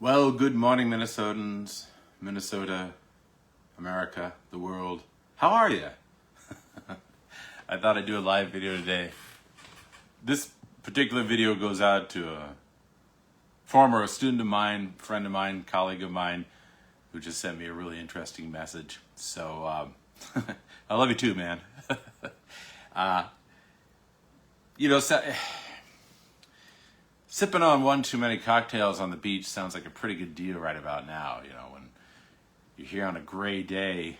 Well, good morning, Minnesotans, Minnesota, America, the world. How are you? I thought I'd do a live video today. This particular video goes out to a former student of mine, friend of mine, colleague of mine, who just sent me a really interesting message. So, I love you too, man. Sipping on one too many cocktails on the beach sounds like a pretty good deal right about now. You know, when you're here on a gray day,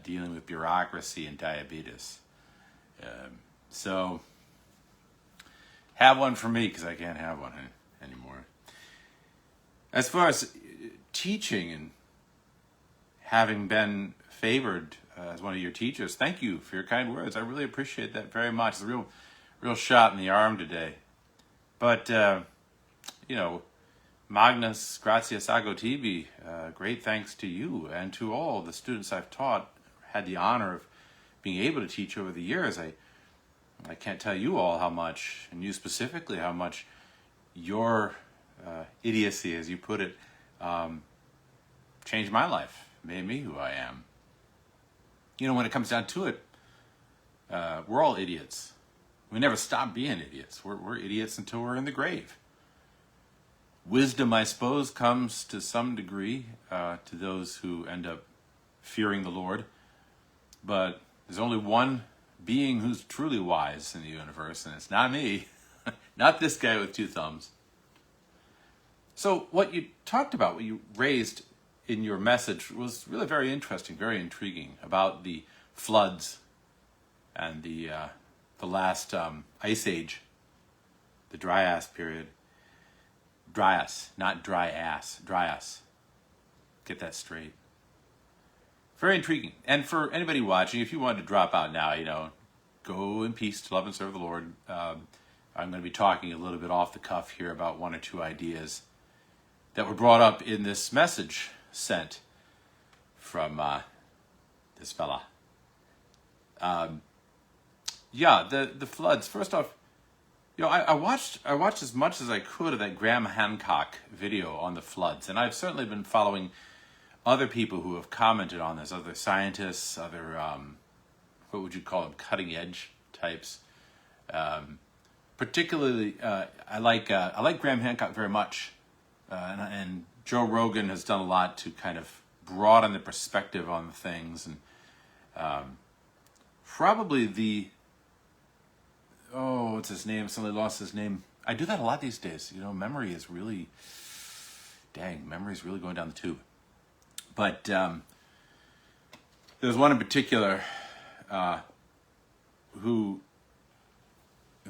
dealing with bureaucracy and diabetes. So, have one for me because I can't have one anymore. As far as teaching and having been favored as one of your teachers, thank you for your kind words. I really appreciate that very much. It's a real shot in the arm today. But, Magnus Gratias Ago Tibi, great thanks to you and to all the students I've taught. Had the honor of being able to teach over the years. I can't tell you all how much, and you specifically, how much your idiocy, as you put it, changed my life, made me who I am. You know, when it comes down to it, we're all idiots. We never stop being idiots. We're idiots until we're in the grave. Wisdom, I suppose, comes to some degree to those who end up fearing the Lord. But there's only one being who's truly wise in the universe, and it's not me. Not this guy with two thumbs. So what you talked about, what you raised in your message was really very interesting, very intriguing about the floods and the last ice age, the dry-ass period. Dry-ass, not dry-ass, dry-ass. Get that straight. Very intriguing. And for anybody watching, if you wanted to drop out now, go in peace to love and serve the Lord. I'm going to be talking a little bit off the cuff here about one or two ideas that were brought up in this message sent from this fella. The floods. First off, I watched as much as I could of that Graham Hancock video on the floods, and I've certainly been following other people who have commented on this, other scientists, other what would you call them, cutting edge types. Particularly, I like Graham Hancock very much, and Joe Rogan has done a lot to kind of broaden the perspective on things, and probably what's his name? Somebody lost his name. I do that a lot these days. Memory is really going down the tube. But there's one in particular who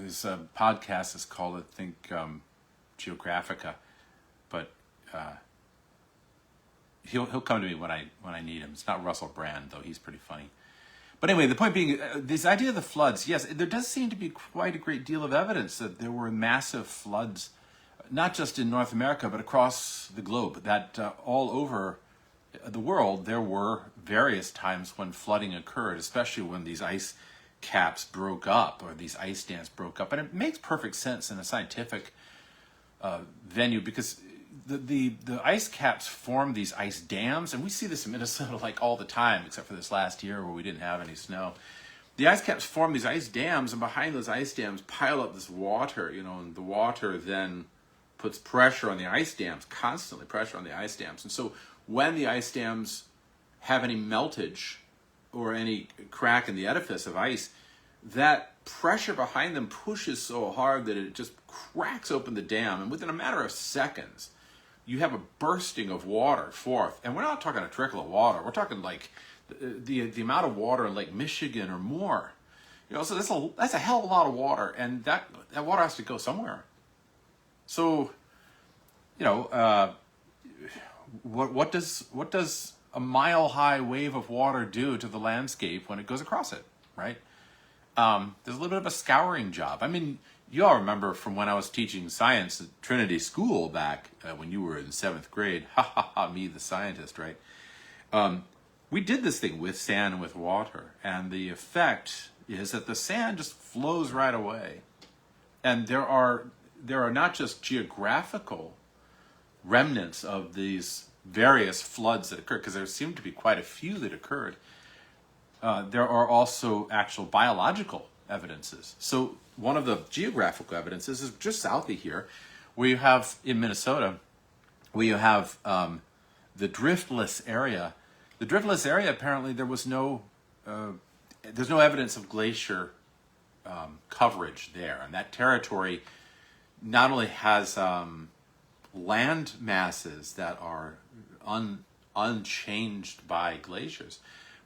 his podcast is called, I think, Geographica. But he'll come to me when I need him. It's not Russell Brand, though. He's pretty funny. But anyway, the point being, this idea of the floods, yes, there does seem to be quite a great deal of evidence that there were massive floods, not just in North America, but across the globe, that all over the world there were various times when flooding occurred, especially when these ice caps broke up or these ice dams broke up. And it makes perfect sense in a scientific venue because the ice caps form these ice dams, and we see this in Minnesota like all the time, except for this last year where we didn't have any snow. The ice caps form these ice dams, and behind those ice dams pile up this water, and the water then puts pressure on the ice dams, constantly pressure on the ice dams. And so when the ice dams have any meltage or any crack in the edifice of ice, that pressure behind them pushes so hard that it just cracks open the dam, and within a matter of seconds, you have a bursting of water forth. And we're not talking a trickle of water. We're talking like the amount of water in Lake Michigan or more. So that's a hell of a lot of water, and that water has to go somewhere. So, what does a mile-high wave of water do to the landscape when it goes across it, right? There's a little bit of a scouring job. I mean, you all remember from when I was teaching science at Trinity School back when you were in 7th grade. Ha ha ha, me the scientist, right? We did this thing with sand and with water, and the effect is that the sand just flows right away. And there are not just geographical remnants of these various floods that occurred, because there seemed to be quite a few that occurred, there are also actual biological evidences. So one of the geographical evidences is just south of here, where you have, in Minnesota, where you have the driftless area. The driftless area, apparently, there's no evidence of glacier coverage there. And that territory not only has land masses that are unchanged by glaciers,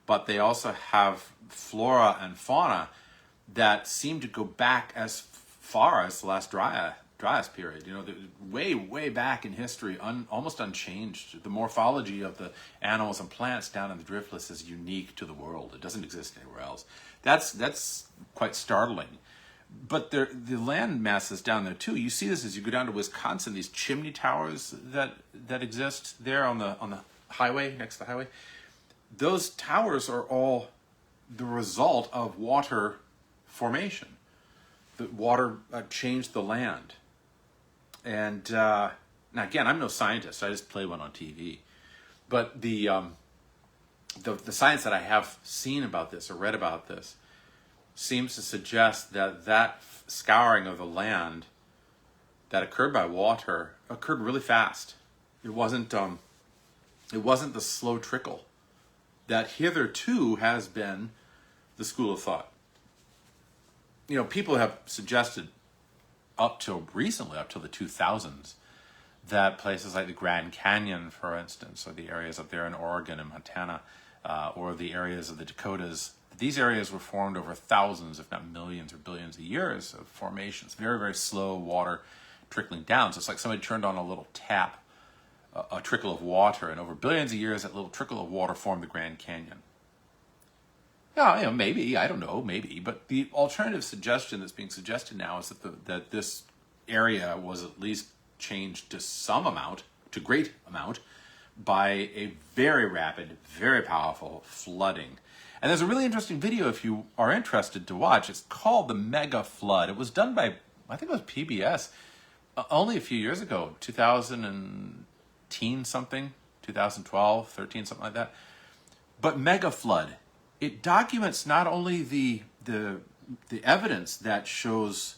but they also have flora and fauna that seem to go back as far as the last dryas period. You know, way back in history, almost unchanged. The morphology of the animals and plants down in the driftless is unique to the world. It doesn't exist anywhere else. That's quite startling. But the land masses down there too. You see this as you go down to Wisconsin. These chimney towers that exist there on the highway, next to the highway. Those towers are all the result of water formation. The water changed the land. And now again, I'm no scientist. I just play one on TV. But the science that I have seen about this or read about this seems to suggest that scouring of the land that occurred by water occurred really fast. It wasn't the slow trickle that hitherto has been the school of thought. You know, people have suggested up till recently, up till the 2000s, that places like the Grand Canyon, for instance, or the areas up there in Oregon and Montana, or the areas of the Dakotas, these areas were formed over thousands, if not millions or billions of years of formations. Very, very slow water trickling down. So it's like somebody turned on a little tap, a trickle of water, and over billions of years, that little trickle of water formed the Grand Canyon. Yeah, you know, maybe, I don't know, maybe, but the alternative suggestion that's being suggested now is that this area was at least changed to some amount, to great amount, by a very rapid, very powerful flooding. And there's a really interesting video if you are interested to watch. It's called The Mega Flood. It was done by, I think it was PBS, only a few years ago, 2010 something, 2012, 13, something like that. But Mega Flood, it documents not only the evidence that shows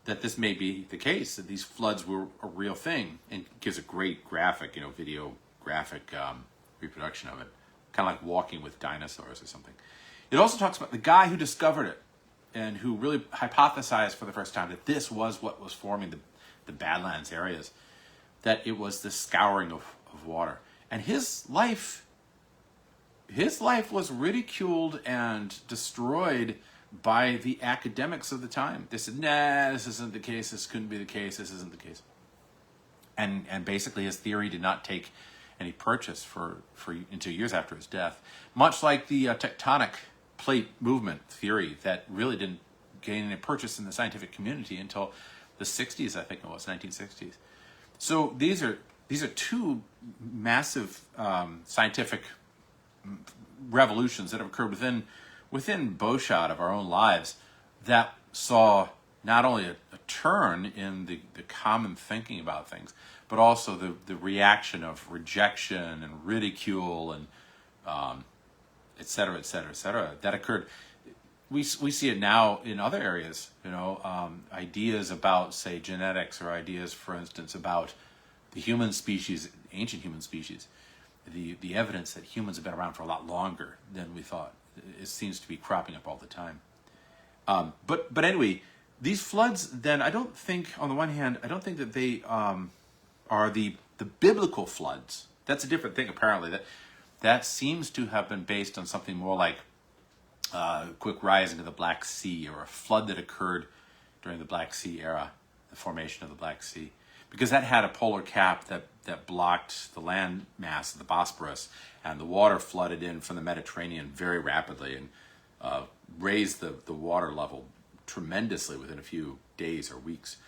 that this may be the case, that these floods were a real thing, and gives a great graphic, video graphic reproduction of it, kind of like Walking with Dinosaurs or something. It also talks about the guy who discovered it and who really hypothesized for the first time that this was what was forming the Badlands areas, that it was the scouring of water. And his life was ridiculed and destroyed by the academics of the time. They said, nah, this isn't the case, this couldn't be the case, this isn't the case. And basically his theory did not take any purchase for until years after his death. Much like the tectonic plate movement theory that really didn't gain any purchase in the scientific community until the 60s, I think it was, 1960s. So these are two massive scientific revolutions that have occurred within bowshot of our own lives that saw not only a turn in the common thinking about things, but also the reaction of rejection and ridicule and et cetera, et cetera, et cetera, that occurred. We see it now in other areas, ideas about, say, genetics, or ideas, for instance, about the human species, ancient human species, the evidence that humans have been around for a lot longer than we thought. It seems to be cropping up all the time. But anyway, these floods, then, I don't think, on the one hand, I don't think that they are the biblical floods. That's a different thing, apparently. That seems to have been based on something more like quick rising of the Black Sea, or a flood that occurred during the Black Sea era, the formation of the Black Sea. Because that had a polar cap that blocked the land mass of the Bosporus, and the water flooded in from the Mediterranean very rapidly and raised the water level tremendously within a few days or weeks.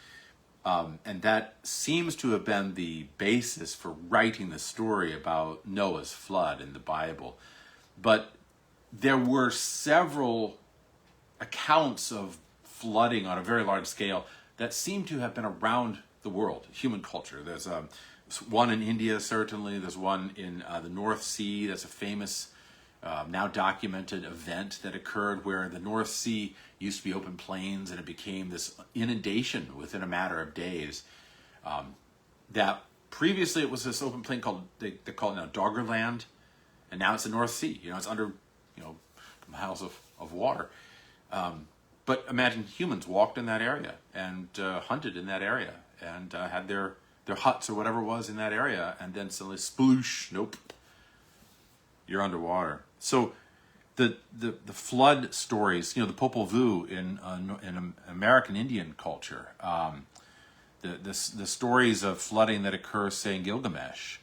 And that seems to have been the basis for writing the story about Noah's flood in the Bible. But there were several accounts of flooding on a very large scale that seem to have been around the world, human culture. There's one in India, certainly. There's one in the North Sea. That's a famous, now documented event that occurred where the North Sea used to be open plains and it became this inundation within a matter of days. That previously it was this open plain called, they call it now Doggerland, and now it's the North Sea. It's under, miles of water. But imagine humans walked in that area and hunted in that area and had their huts or whatever it was in that area, and then suddenly sploosh, nope, you're underwater. So the flood stories, the Popol Vuh in American Indian culture, the stories of flooding that occur, say, in Gilgamesh,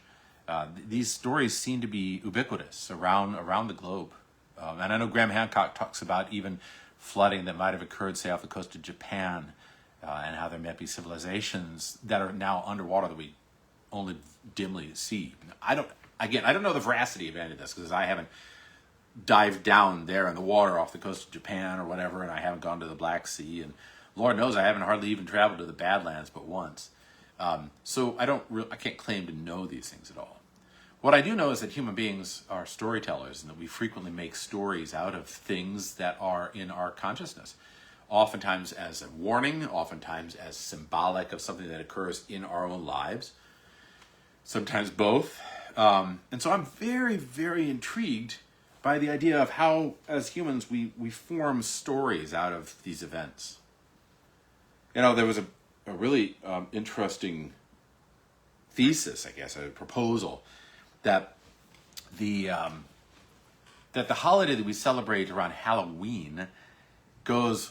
these stories seem to be ubiquitous around the globe. And I know Graham Hancock talks about even flooding that might have occurred, say, off the coast of Japan, and how there might be civilizations that are now underwater that we only dimly see. I don't know the veracity of any of this because I haven't dived down there in the water off the coast of Japan or whatever, and I haven't gone to the Black Sea, and Lord knows I haven't hardly even traveled to the Badlands but once. So I can't claim to know these things at all. What I do know is that human beings are storytellers and that we frequently make stories out of things that are in our consciousness. Oftentimes as a warning, oftentimes as symbolic of something that occurs in our own lives, sometimes both. And so I'm very, very intrigued by the idea of how, as humans, we form stories out of these events. There was a really interesting thesis, I guess, a proposal, that the holiday that we celebrate around Halloween goes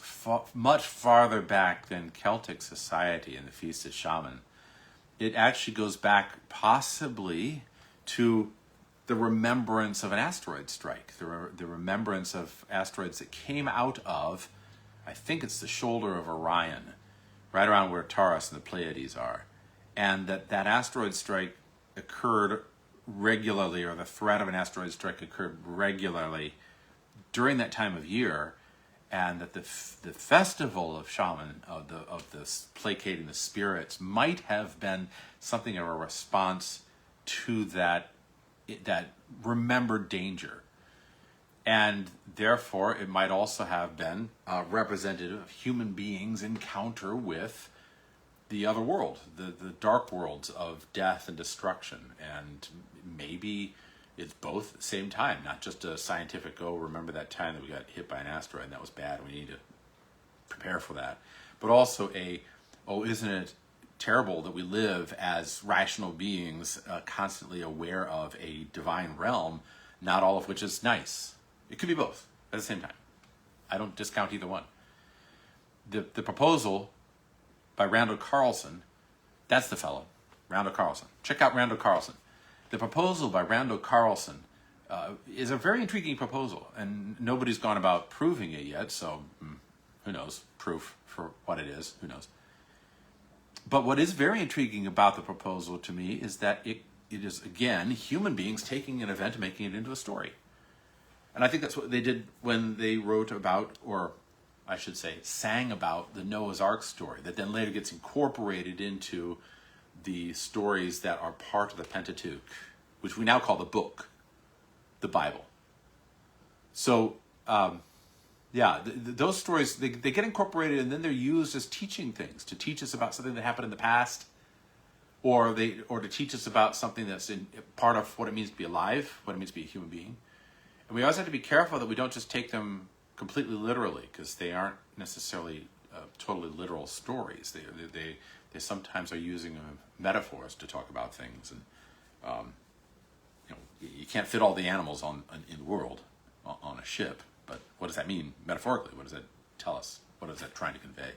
much farther back than Celtic society and the Feast of Shaman. It actually goes back possibly to the remembrance of an asteroid strike, the remembrance of asteroids that came out of, I think it's the shoulder of Orion, right around where Taurus and the Pleiades are. And that asteroid strike occurred regularly, or the threat of an asteroid strike occurred regularly during that time of year, and that the festival of shaman, of the placating the spirits, might have been something of a response to that remembered danger. And therefore, it might also have been representative of human beings' encounter with the other world, the dark worlds of death and destruction. And maybe it's both at the same time, not just a scientific, remember that time that we got hit by an asteroid and that was bad, we need to prepare for that. But also isn't it terrible that we live as rational beings, constantly aware of a divine realm, not all of which is nice. It could be both at the same time. I don't discount either one. The proposal by Randall Carlson, that's the fellow, Randall Carlson. Check out Randall Carlson. The proposal by Randall Carlson is a very intriguing proposal, and nobody's gone about proving it yet, so who knows, proof for what it is, who knows. But what is very intriguing about the proposal to me is that it is, again, human beings taking an event and making it into a story. And I think that's what they did when they wrote about, or I should say, sang about the Noah's Ark story, that then later gets incorporated into the stories that are part of the Pentateuch, which we now call the book, the Bible. So, those stories, they get incorporated and then they're used as teaching things, to teach us about something that happened in the past, or to teach us about something that's in part of what it means to be alive, what it means to be a human being. And we always have to be careful that we don't just take them completely literally, because they aren't necessarily totally literal stories. They sometimes are using metaphors to talk about things, and you can't fit all the animals in the world on a ship. But what does that mean metaphorically? What does that tell us? What is that trying to convey?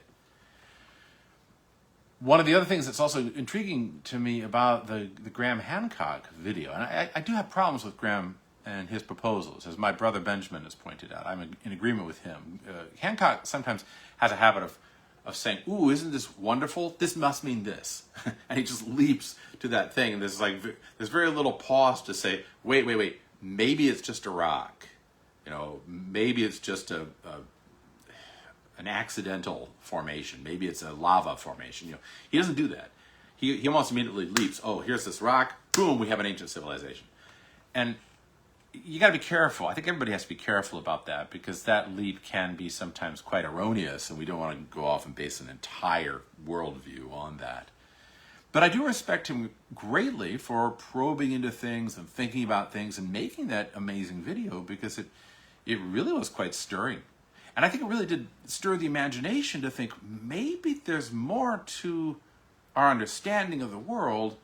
One of the other things that's also intriguing to me about the Graham Hancock video, and I do have problems with Graham and his proposals, as my brother Benjamin has pointed out. I'm in agreement with him. Hancock sometimes has a habit of saying, "Ooh, isn't this wonderful? This must mean this," and he just leaps to that thing. And there's very little pause to say, "Wait, maybe it's just a rock. Maybe it's just an accidental formation. Maybe it's a lava formation." He doesn't do that. he almost immediately leaps, oh, here's this rock, boom, we have an ancient civilization. And you got to be careful. I think everybody has to be careful about that, because that leap can be sometimes quite erroneous, and we don't want to go off and base an entire worldview on that. But I do respect him greatly for probing into things and thinking about things and making that amazing video, because it really was quite stirring. And I think it really did stir the imagination to think maybe there's more to our understanding of the world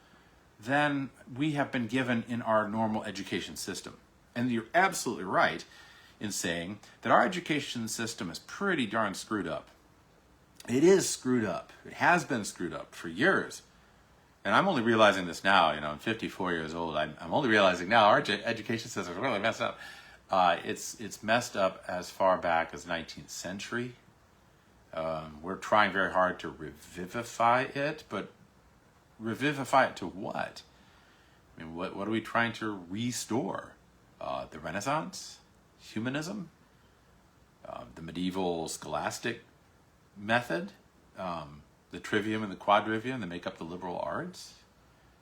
than we have been given in our normal education system. And you're absolutely right in saying that our education system is pretty darn screwed up. It is screwed up. It has been screwed up for years. And I'm only realizing this now, I'm 54 years old. I'm only realizing now our education system is really messed up. It's messed up as far back as the 19th century. We're trying very hard to revivify it, but revivify it to what? I mean, what are we trying to restore? The Renaissance? Humanism? The medieval scholastic method? The trivium and the quadrivium that make up the liberal arts?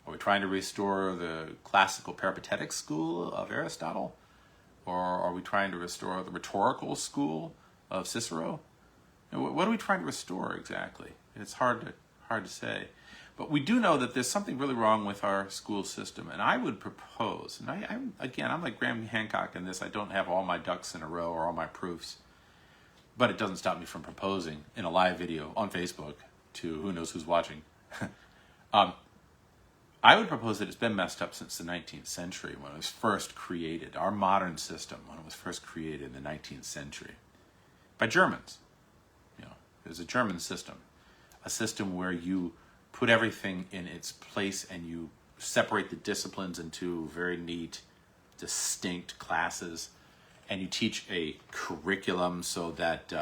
Are we trying to restore the classical peripatetic school of Aristotle? Or are we trying to restore the rhetorical school of Cicero? What are we trying to restore exactly? It's hard to say. But we do know that there's something really wrong with our school system. And I would propose, and I'm like Graham Hancock in this, I don't have all my ducks in a row or all my proofs. But it doesn't stop me from proposing in a live video on Facebook to who knows who's watching. I would propose that it's been messed up since the 19th century, when it was first created. Our modern system, when it was first created in the 19th century by Germans. It was a German system, a system where you put everything in its place and you separate the disciplines into very neat, distinct classes, and you teach a curriculum so that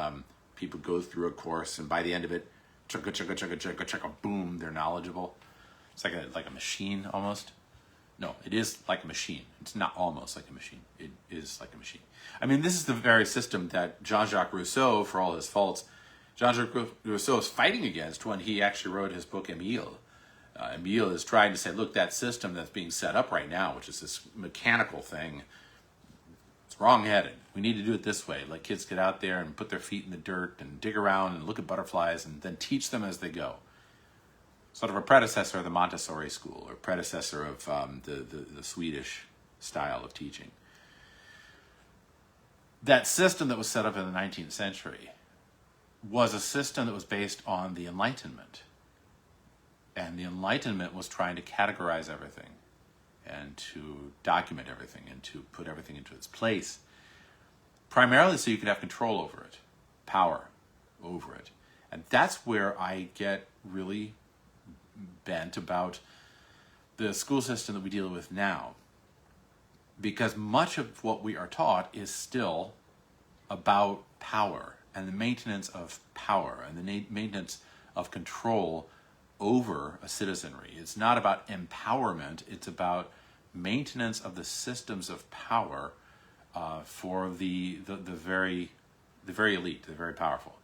people go through a course, and by the end of it, chugga, chugga, chugga, chugga, chugga, boom, they're knowledgeable. It's like a machine almost. No, it is like a machine. It's not almost like a machine. It is like a machine. I mean, this is the very system that Jean-Jacques Rousseau, for all his faults, Jean-Jacques Rousseau is fighting against when he actually wrote his book, Emile. Emile is trying to say, look, that system that's being set up right now, which is this mechanical thing, it's wrong-headed. We need to do it this way. Let kids get out there and put their feet in the dirt and dig around and look at butterflies and then teach them as they go. Sort of a predecessor of the Montessori school, or predecessor of the Swedish style of teaching. That system that was set up in the 19th century was a system that was based on the Enlightenment. And the Enlightenment was trying to categorize everything and to document everything and to put everything into its place, primarily so you could have control over it, power over it. And that's where I get really bent about the school system that we deal with now, because much of what we are taught is still about power and the maintenance of power and the maintenance of control over a citizenry. It's not about empowerment, it's about maintenance of the systems of power for the very elite, the very powerful.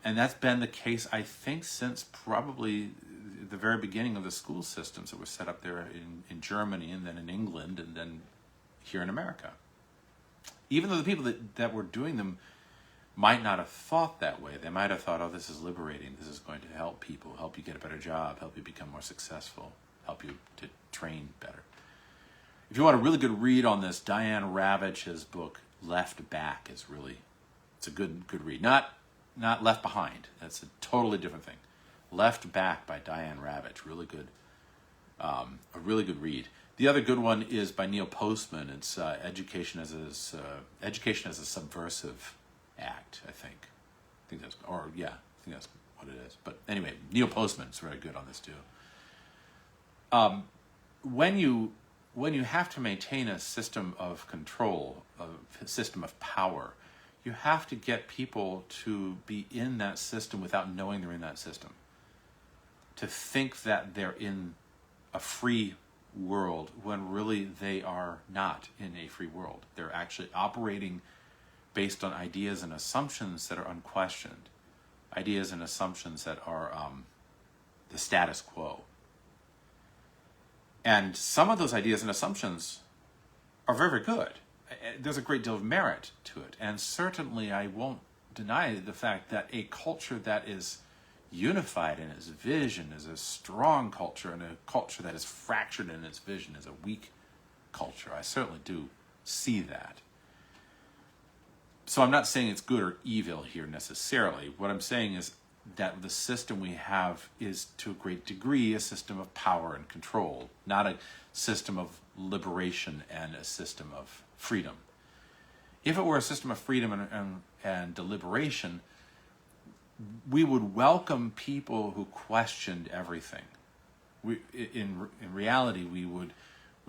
And that's been the case, I think, since probably the very beginning of the school systems that were set up there in Germany, and then in England, and then here in America. Even though the people that were doing them might not have thought that way. They might have thought, oh, this is liberating. This is going to help people, help you get a better job, help you become more successful, help you to train better. If you want a really good read on this, Diane Ravitch's book, Left Back, it's a good read. Not Left Behind. That's a totally different thing. Left Back by Diane Ravitch. Really good. A really good read. The other good one is by Neil Postman. It's Education as a Subversive Act, I think. I think that's what it is. But anyway, Neil Postman is very good on this too. When you have to maintain a system of control, a system of power, you have to get people to be in that system without knowing they're in that system. To think that they're in a free world when really they are not in a free world. They're actually operating based on ideas and assumptions that are unquestioned. Ideas and assumptions that are the status quo. And some of those ideas and assumptions are very, very good. There's a great deal of merit to it. And certainly I won't deny the fact that a culture that is unified in its vision is a strong culture, and a culture that is fractured in its vision is a weak culture. I certainly do see that. So I'm not saying it's good or evil here necessarily. What I'm saying is that the system we have is to a great degree a system of power and control, not a system of liberation and a system of freedom. If it were a system of freedom and deliberation, we would welcome people who questioned everything. In reality, we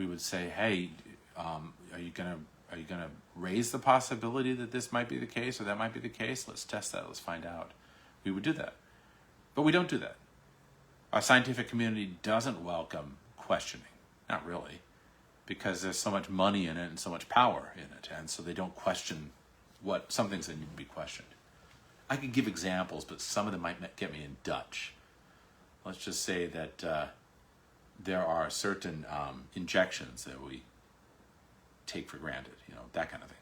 would say, "Hey, are you gonna raise the possibility that this might be the case or that might be the case? Let's test that. Let's find out." We would do that, but we don't do that. Our scientific community doesn't welcome questioning, not really, because there's so much money in it and so much power in it, and so they don't question some things that need to be questioned. I could give examples, but some of them might get me in Dutch. Let's just say that there are certain injections that we take for granted, that kind of thing.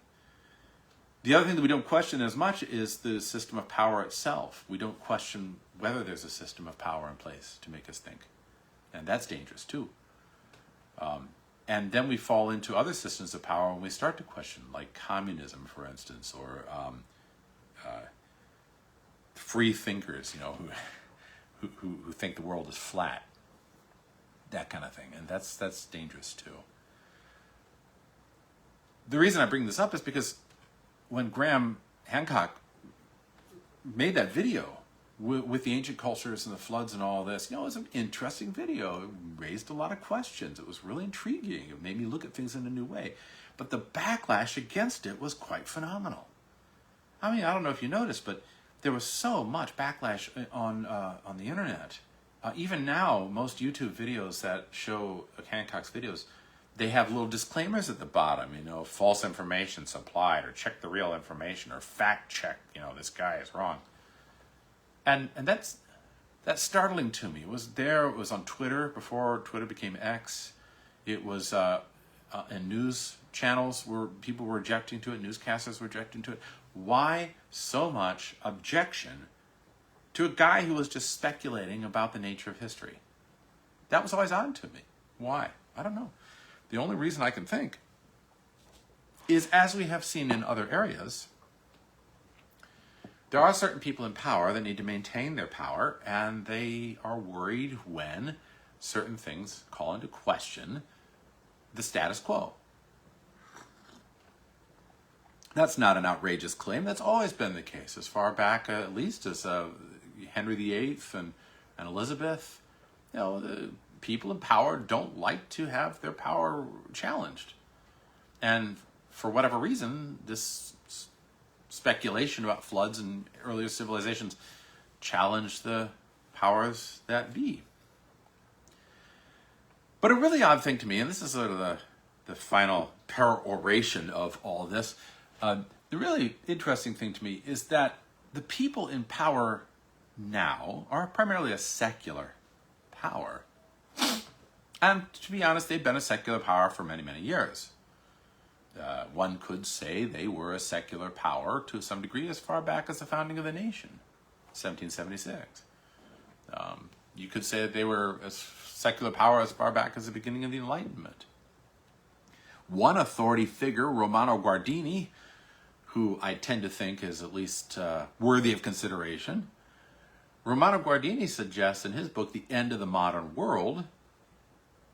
The other thing that we don't question as much is the system of power itself. We don't question whether there's a system of power in place to make us think. And that's dangerous too. And then we fall into other systems of power when we start to question, like communism, for instance, or free thinkers, who think the world is flat, that kind of thing, and that's dangerous too. The reason I bring this up is because when Graham Hancock made that video with the ancient cultures and the floods and all this, it was an interesting video. It raised a lot of questions. It was really intriguing. It made me look at things in a new way. But the backlash against it was quite phenomenal. I mean, I don't know if you noticed, but there was so much backlash on the internet. Even now, most YouTube videos that show Hancock's videos, they have little disclaimers at the bottom, false information supplied, or check the real information, or fact check, this guy is wrong. And that's startling to me. It was on Twitter before Twitter became X. It was in news channels where people were objecting to it, newscasters were objecting to it. Why so much objection to a guy who was just speculating about the nature of history? That was always odd to me. Why? I don't know. The only reason I can think is, as we have seen in other areas, there are certain people in power that need to maintain their power, and they are worried when certain things call into question the status quo. That's not an outrageous claim. That's always been the case, as far back at least as Henry VIII and Elizabeth. The people in power don't like to have their power challenged. And for whatever reason, this speculation about floods and earlier civilizations challenged the powers that be. But a really odd thing to me, and this is sort of the final peroration of all this, the really interesting thing to me is that the people in power now are primarily a secular power. And to be honest, they've been a secular power for many, many years. One could say they were a secular power to some degree as far back as the founding of the nation, 1776. You could say that they were a secular power as far back as the beginning of the Enlightenment. One authority figure, Romano Guardini, who I tend to think is at least worthy of consideration, Romano Guardini suggests in his book, The End of the Modern World,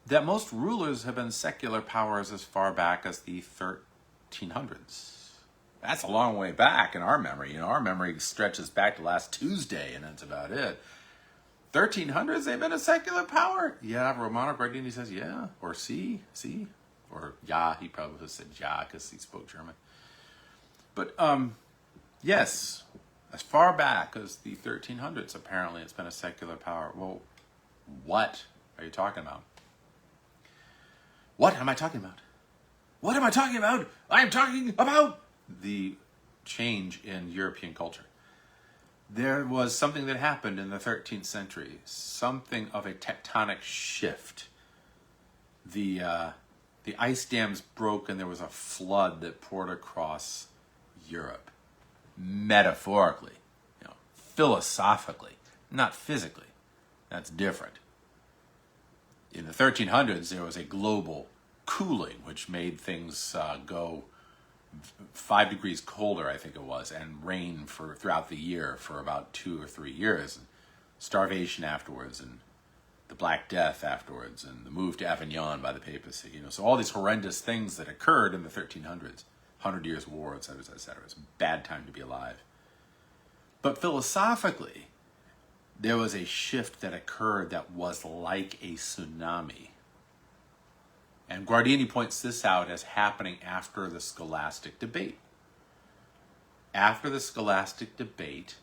that most rulers have been secular powers as far back as the 1300s. That's a long way back in our memory. Our memory stretches back to last Tuesday, and that's about it. 1300s, they've been a secular power? Yeah, Romano Guardini says yeah, or see, or ja, he probably would have said ja because he spoke German. But yes, as far back as the 1300s, apparently it's been a secular power. Well, what are you talking about? What am I talking about? What am I talking about? I'm talking about the change in European culture. there was something that happened in the 13th century, something of a tectonic shift. The ice dams broke and there was a flood that poured across Europe. Metaphorically, philosophically, not physically. That's different. In the 1300s, there was a global cooling, which made things go 5 degrees colder, I think it was, and rain throughout the year for about 2 or 3 years, and starvation afterwards, and the Black Death afterwards, and the move to Avignon by the papacy. So all these horrendous things that occurred in the 1300s, 100 Years' War, et cetera, et cetera. It's a bad time to be alive. But philosophically, there was a shift that occurred that was like a tsunami. And Guardini points this out as happening after the scholastic debate. After the scholastic debate,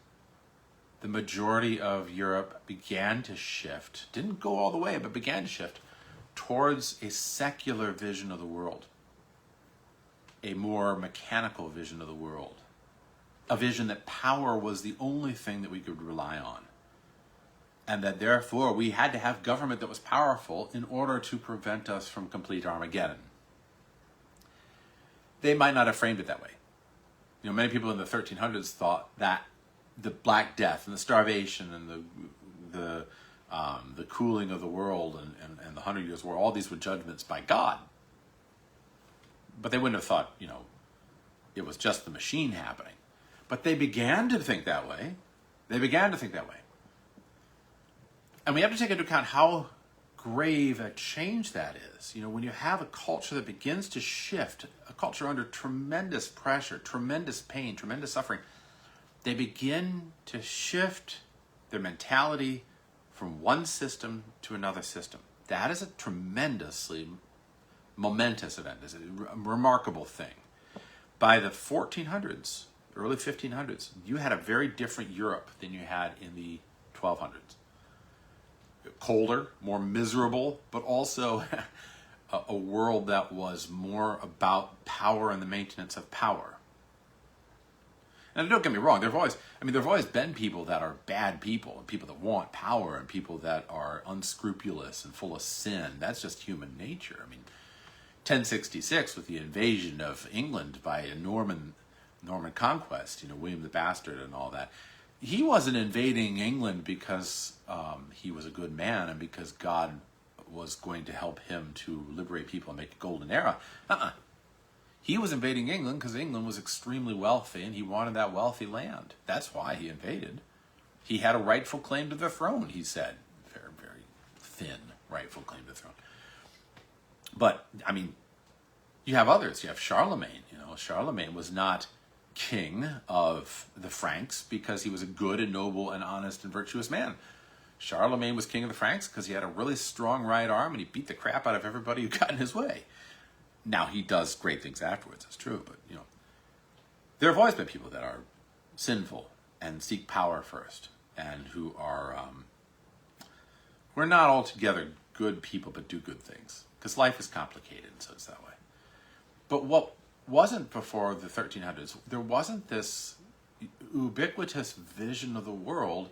the majority of Europe began to shift, didn't go all the way, but began to shift towards a secular vision of the world, a more mechanical vision of the world, a vision that power was the only thing that we could rely on, and that therefore we had to have government that was powerful in order to prevent us from complete Armageddon. They might not have framed it that way. Many people in the 1300s thought that the Black Death and the starvation and the cooling of the world and the 100 Years' War, all these were judgments by God. But they wouldn't have thought, it was just the machine happening. But they began to think that way. And we have to take into account how grave a change that is. When you have a culture that begins to shift, a culture under tremendous pressure, tremendous pain, tremendous suffering, they begin to shift their mentality from one system to another system. That is a tremendously momentous event. It's a remarkable thing. By the 1400s, early 1500s, you had a very different Europe than you had in the 1200s. Colder, more miserable, but also a world that was more about power and the maintenance of power. And don't get me wrong, there have always been people that are bad people, and people that want power, and people that are unscrupulous and full of sin. That's just human nature. 1066, with the invasion of England by a Norman conquest, William the Bastard and all that, he wasn't invading England because he was a good man and because God was going to help him to liberate people and make a golden era. He was invading England because England was extremely wealthy and he wanted that wealthy land. That's why he invaded. He had a rightful claim to the throne, he said. Very, very thin rightful claim to the throne. But, you have others. You have Charlemagne. Charlemagne was not king of the Franks because he was a good and noble and honest and virtuous man. Charlemagne was king of the Franks because he had a really strong right arm and he beat the crap out of everybody who got in his way. Now, he does great things afterwards, it's true, but, there have always been people that are sinful and seek power first, and who are, we're not altogether good people, but do good things, because life is complicated, so it's that way. But what wasn't before the 1300s, there wasn't this ubiquitous vision of the world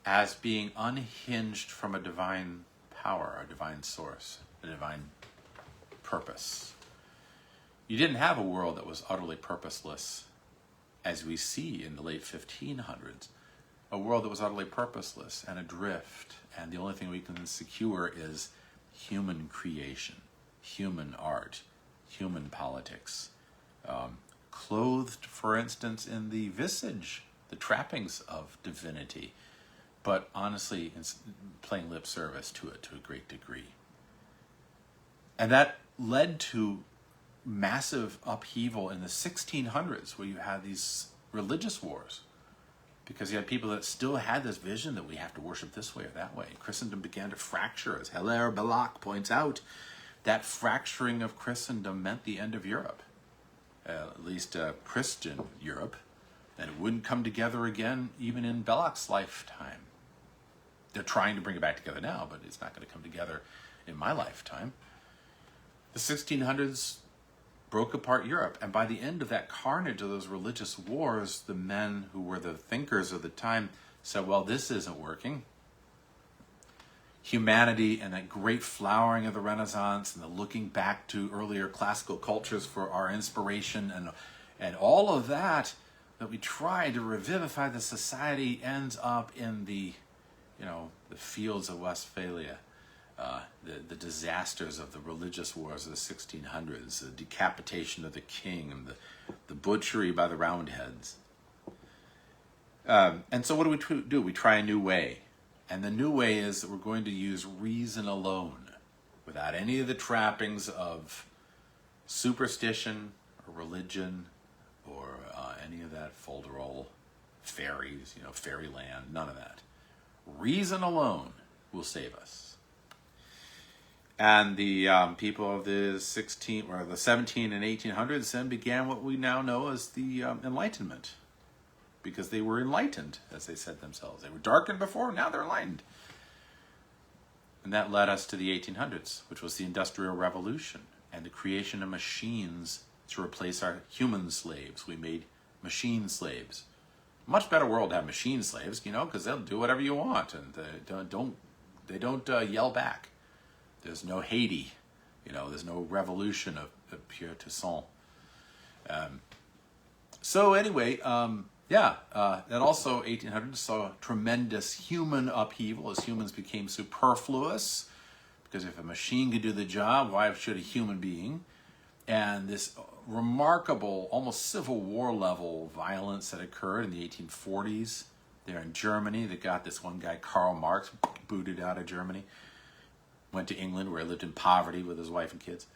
as being unhinged from a divine power, a divine source, a divine purpose. You didn't have a world that was utterly purposeless, as we see in the late 1500s. A world that was utterly purposeless and adrift, and the only thing we can secure is human creation, human art, human politics, clothed, for instance, in the visage, the trappings of divinity, but honestly playing lip service to it to a great degree. And that led to massive upheaval in the 1600s, where you had these religious wars, because you had people that still had this vision that we have to worship this way or that way. Christendom began to fracture, as Hilaire Belloc points out. That fracturing of Christendom meant the end of Europe, at least Christian Europe, and it wouldn't come together again even in Belloc's lifetime. They're trying to bring it back together now, but it's not going to come together in my lifetime. The 1600s broke apart Europe. And by the end of that carnage of those religious wars, the men who were the thinkers of the time said, well, this isn't working. Humanity and that great flowering of the Renaissance and the looking back to earlier classical cultures for our inspiration and all of that we try to revivify the society ends up in the fields of Westphalia, the disasters of the religious wars of the 1600s, the decapitation of the king, and the butchery by the Roundheads. And so what do? We try a new way. And the new way is that we're going to use reason alone, without any of the trappings of superstition or religion or any of that folderol, fairies, fairyland, none of that. Reason alone will save us. And the people of the 17 and 1800s then began what we now know as the Enlightenment, because they were enlightened, as they said themselves. They were darkened before, now they're enlightened. And that led us to the 1800s, which was the Industrial Revolution and the creation of machines to replace our human slaves. We made machine slaves. Much better world to have machine slaves, because they'll do whatever you want, and they don't yell back. There's no Haiti, there's no revolution of pure Toussaint. So anyway, that also 1800s saw tremendous human upheaval as humans became superfluous, because if a machine could do the job, why should a human being? And this remarkable, almost Civil War level violence that occurred in the 1840s there in Germany that got this one guy, Karl Marx, booted out of Germany, went to England where he lived in poverty with his wife and kids.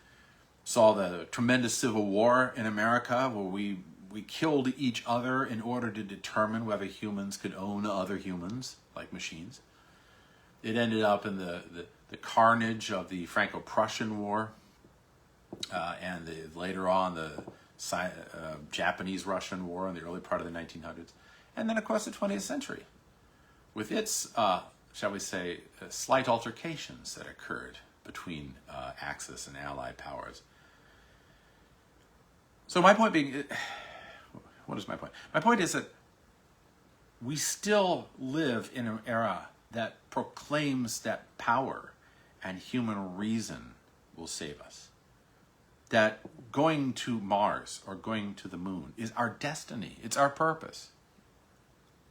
Saw the tremendous Civil War in America where we killed each other in order to determine whether humans could own other humans, like machines. It ended up in the carnage of the Franco-Prussian War, and later on the Japanese-Russian War in the early part of the 1900s. And then, of course, the 20th century, with its, shall we say, slight altercations that occurred between Axis and Allied powers. So my point being, what is my point? My point is that we still live in an era that proclaims that power and human reason will save us. That going to Mars or going to the moon is our destiny. It's our purpose.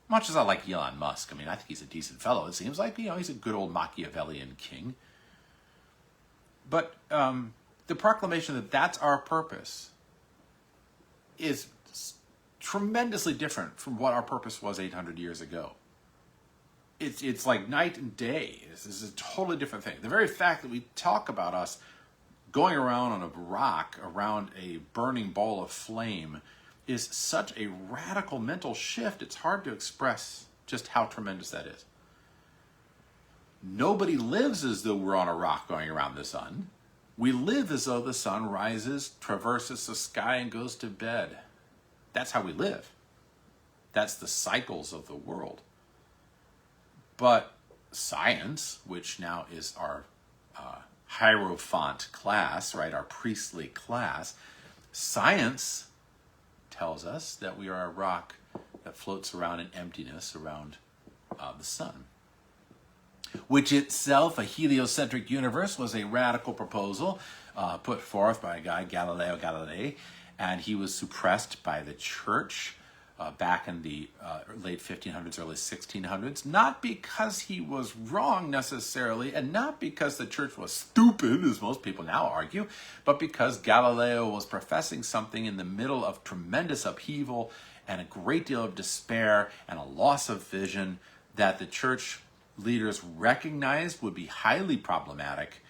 Much as I like Elon Musk, I think he's a decent fellow. It seems like, he's a good old Machiavellian king. But the proclamation that that's our purpose is tremendously different from what our purpose was 800 years ago. It's like night and day. This is a totally different thing. The very fact that we talk about us going around on a rock around a burning ball of flame is such a radical mental shift, it's hard to express just how tremendous that is. Nobody lives as though we're on a rock going around the sun. We live as though the sun rises, traverses the sky, and goes to bed. That's how we live. That's the cycles of the world. But science, which now is our Hierophant class, right, our priestly class, science tells us that we are a rock that floats around in emptiness around the sun, which itself, a heliocentric universe, was a radical proposal put forth by a guy, Galileo Galilei, and he was suppressed by the church back in the late 1500s, early 1600s, not because he was wrong necessarily, and not because the church was stupid, as most people now argue, but because Galileo was professing something in the middle of tremendous upheaval and a great deal of despair and a loss of vision that the church leaders recognized would be highly problematic,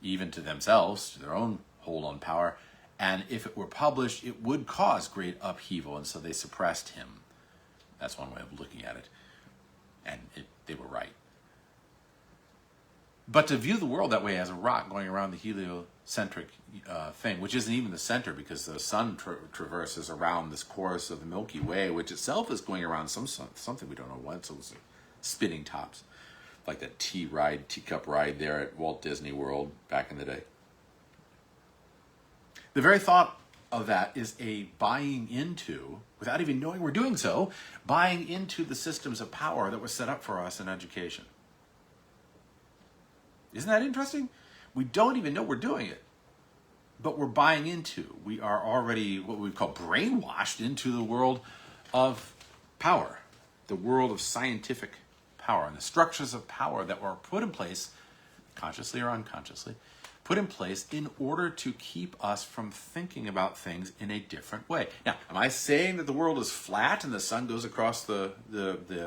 even to themselves, to their own hold on power. And if it were published, it would cause great upheaval, and so they suppressed him. That's one way of looking at it. And they were right. But to view the world that way as a rock going around the heliocentric thing, which isn't even the center because the sun traverses around this course of the Milky Way, which itself is going around something we don't know what, so it's spinning tops, like that teacup ride there at Walt Disney World back in the day. The very thought of that is a buying into, without even knowing we're doing so, buying into the systems of power that were set up for us in education. Isn't that interesting? We don't even know we're doing it, but we're buying into. We are already what we call brainwashed into the world of power, the world of scientific power, and the structures of power that were put in place, consciously or unconsciously, put in place in order to keep us from thinking about things in a different way. Now, am I saying that the world is flat and the sun goes across the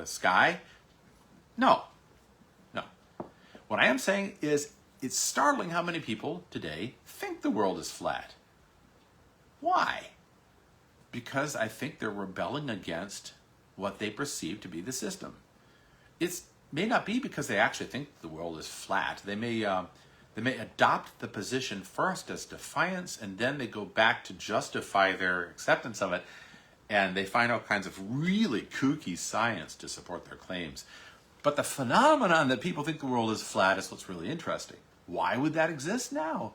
sky? No. No. What I am saying is it's startling how many people today think the world is flat. Why? Because I think they're rebelling against what they perceive to be the system. It may not be because they actually think the world is flat. They may adopt the position first as defiance, and then they go back to justify their acceptance of it, and they find all kinds of really kooky science to support their claims. But the phenomenon that people think the world is flat is what's really interesting. Why would that exist now?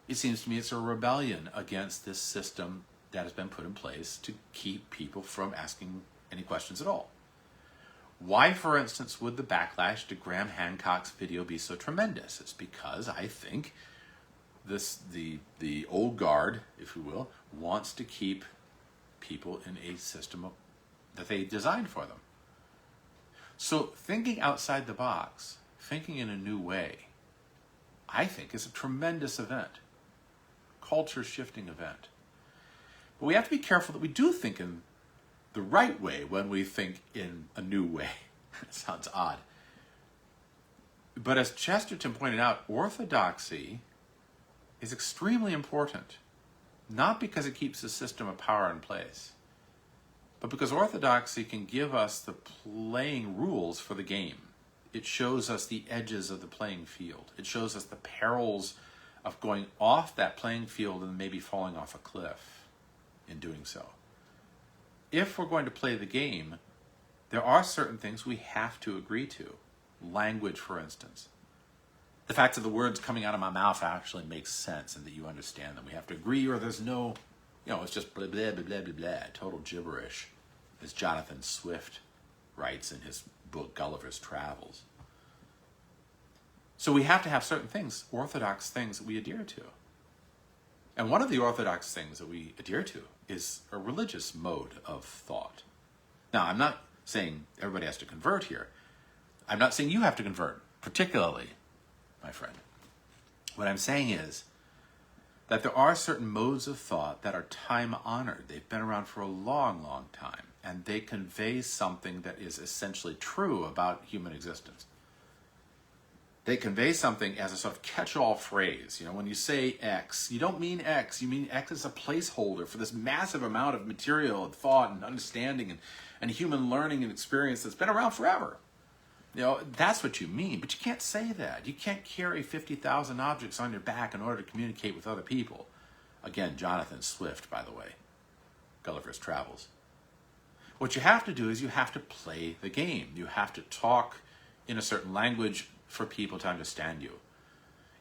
It seems to me it's a rebellion against this system that has been put in place to keep people from asking any questions at all. Why, for instance, would the backlash to Graham Hancock's video be so tremendous? It's because I think the old guard, if you will, wants to keep people in a system that they designed for them. So thinking outside the box, thinking in a new way, I think is a tremendous event, culture-shifting event. But we have to be careful that we do think in the right way when we think in a new way. It sounds odd. But as Chesterton pointed out, orthodoxy is extremely important, not because it keeps the system of power in place, but because orthodoxy can give us the playing rules for the game. It shows us the edges of the playing field. It shows us the perils of going off that playing field and maybe falling off a cliff in doing so. If we're going to play the game, there are certain things we have to agree to. Language, for instance. The fact that the words coming out of my mouth actually make sense and that you understand them. We have to agree, or there's no, it's just blah, blah, blah, blah, blah, blah, total gibberish, as Jonathan Swift writes in his book, Gulliver's Travels. So we have to have certain things, orthodox things that we adhere to. And one of the orthodox things that we adhere to is a religious mode of thought. Now, I'm not saying everybody has to convert here. I'm not saying you have to convert, particularly, my friend. What I'm saying is that there are certain modes of thought that are time-honored. They've been around for a long, long time, and they convey something that is essentially true about human existence. They convey something as a sort of catch-all phrase. When you say X, you don't mean X. You mean X as a placeholder for this massive amount of material and thought and understanding and human learning and experience that's been around forever. That's what you mean. But you can't say that. You can't carry 50,000 objects on your back in order to communicate with other people. Again, Jonathan Swift, by the way. Gulliver's Travels. What you have to do is you have to play the game. You have to talk in a certain language for people to understand you.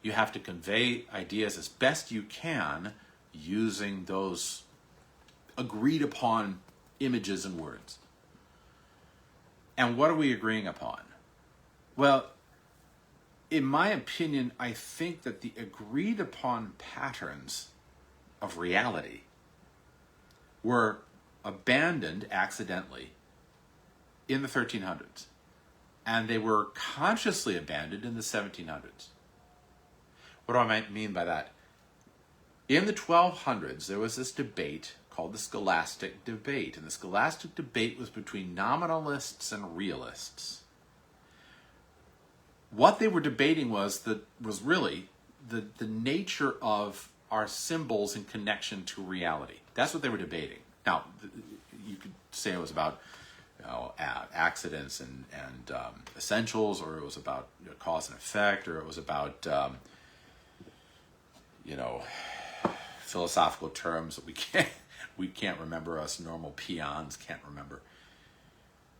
You have to convey ideas as best you can using those agreed upon images and words. And what are we agreeing upon? Well, in my opinion, I think that the agreed upon patterns of reality were abandoned accidentally in the 1300s. And they were consciously abandoned in the 1700s. What do I mean by that? In the 1200s, there was this debate called the Scholastic Debate. And the Scholastic Debate was between nominalists and realists. What they were debating was really the nature of our symbols in connection to reality. That's what they were debating. Now, you could say it was about accidents and essentials, or it was about cause and effect, or it was about philosophical terms that we can't remember. Us normal peons can't remember.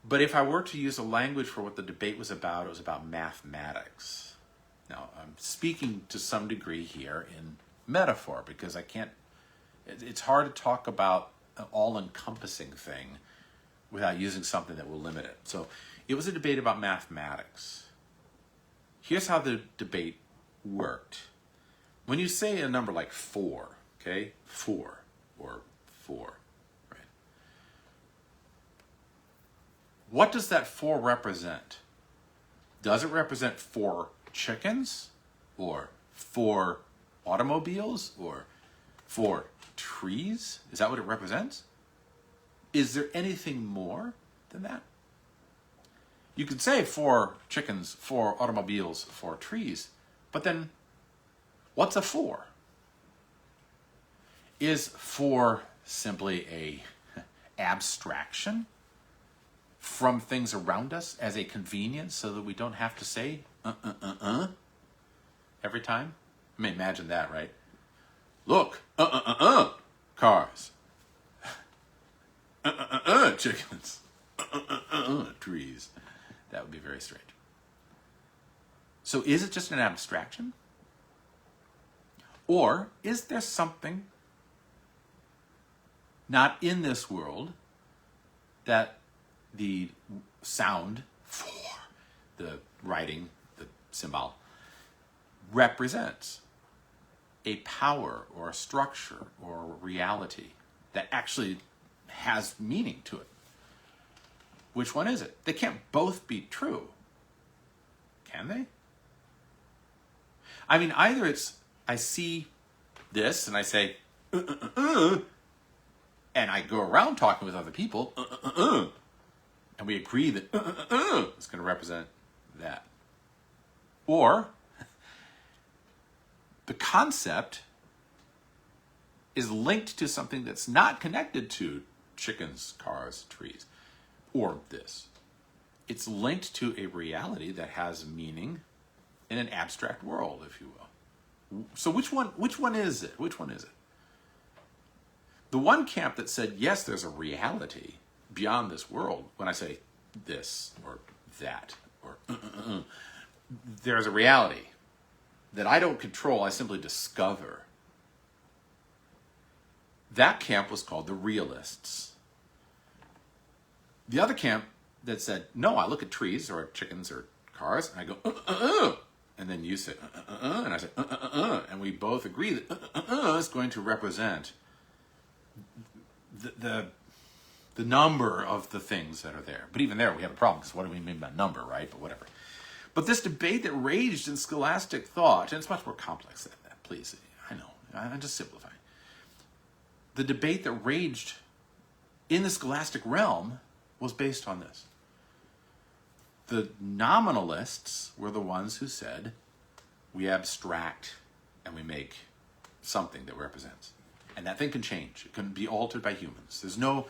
But if I were to use a language for what the debate was about, it was about mathematics. Now, I'm speaking to some degree here in metaphor because I can't It's hard to talk about an all-encompassing thing without using something that will limit it. So it was a debate about mathematics. Here's how the debate worked. When you say a number like 4, okay, 4 or 4, right? What does that 4 represent? Does it represent 4 chickens or 4 automobiles or 4 trees? Is that what it represents? Is there anything more than that? You could say 4 chickens, 4 automobiles, 4 trees, but then what's a 4? Is 4 simply a abstraction from things around us as a convenience so that we don't have to say every time? I mean, imagine that, right? Look, cars. Chickens. Trees. That would be very strange. So is it just an abstraction? Or is there something not in this world that the sound for the writing, the symbol, represents a power or a structure or a reality that actually has meaning to it? Which one is it? They can't both be true, can they? I mean, either it's, I see this and I say, and I go around talking with other people, and we agree that is going to represent that. Or the concept is linked to something that's not connected to chickens, cars, trees, or this. It's linked to a reality that has meaning in an abstract world, if you will. So which one is it? Which one is it? The one camp that said, yes, there's a reality beyond this world. When I say this or that or there's a reality that I don't control, I simply discover. That camp was called the realists. The other camp that said, no, I look at trees or chickens or cars and I go, and then you say, and I say, and we both agree that is going to represent the number of the things that are there. But even there, we have a problem, because what do we mean by number, right? But whatever. But this debate that raged in scholastic thought, and it's much more complex than that, please, I know, I'm just simplifying. The debate that raged in the scholastic realm was based on this. The nominalists were the ones who said, we abstract and we make something that represents. And that thing can change. It can be altered by humans. There's no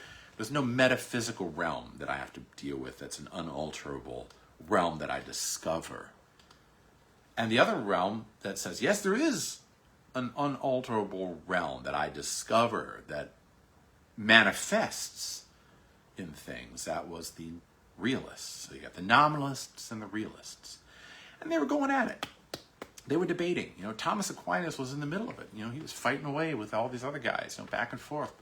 metaphysical realm that I have to deal with that's an unalterable realm that I discover. And the other realm that says, yes, there is an unalterable realm that I discover that manifests in things. That was the realists. So you got the nominalists and the realists. And they were going at it. They were debating. You know, Thomas Aquinas was in the middle of it. You know, he was fighting away with all these other guys, you know, back and forth,